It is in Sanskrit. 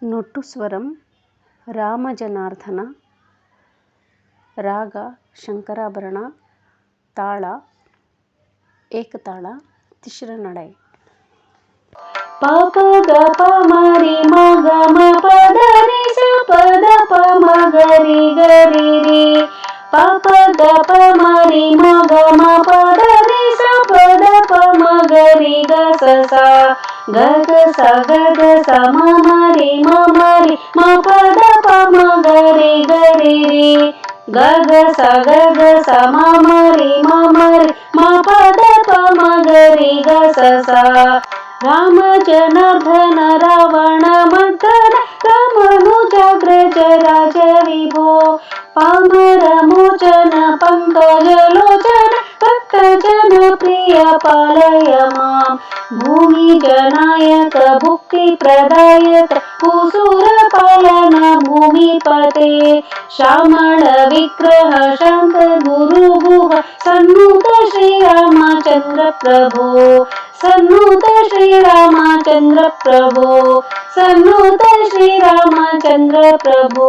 ನುಟ್ಟುಸ್ವರಂ ರಾಮಜನಾರ್ದನ. ರಾಗ ಶಂಕರಾಭರಣ. ತಾಳ ಏಕತಾಳ ತಿಶ್ರ ನಡೈ. ಪ ಪ ಗ ಪ ಮ ರಿ ಮ ಗ ಮ ಪ ದ ನಿ ಸ ಪ ದ ಪ ಮ ಗ ರಿ ಗ ರಿ ರಿ. ಪ ಪ ಗ ಪ ಮ ರಿ ಮ ಗ ಮ ಪ ದ ನಿ ಸ ಪ ದ ಪ ಮ ಗ ರಿ ಗ ಸ ಸ. ಗ ಗ ಸ ಗ ಗ ಸ ಮ ಮ ರಿ ಮ ಮ ರಿ ಮ ಪ ದ ಪ ಮ ಗ ರಿ ಗ ರಿ ರಿ. ಗ ಗ ಸ ಗ ಗ ಸ ಮ ಮ ರಿ ಮ ಮ ರಿ ಮ ಪ ದ ಪ ಮ ಗ ರಿ ಗ ಸ ಸ. ರಾಮ ಜನಾರ್ದನ ರಾವಣ ಮರ್ದನ ರಾಮಾನುಜಾಗ್ರಜ ರಾಜ ವಿಭೋ. ಪಾಮರ ಮೋಚನ ಪಂಕಜ ಲೋಚನ ಭಕ್ತ ಜನ ಪ್ರಿಯ ಪಾಲಯ ಮಾಂ. ಭೂಮಿ ಜನಾಯಕ ಭುಕ್ತಿ ಪ್ರದಾಯಕ ಭೂಸುರ ಪಾಲನ ಭೂಮಿಪತೆ. ಶ್ಯಾಮಳ ವಿಗ್ರಹ ಶಾಂತ ಗುರು ಗುಹ ಸನ್ನುತ ಶ್ರೀರಾಮಚಂದ್ರ ಪ್ರಭೋ. ಸನ್ನುತ ಶ್ರೀರಾಮಚಂದ್ರ ಪ್ರಭೋ. ಸನ್ನುತ ಶ್ರೀರಾಮಚಂದ್ರ ಪ್ರಭೋ.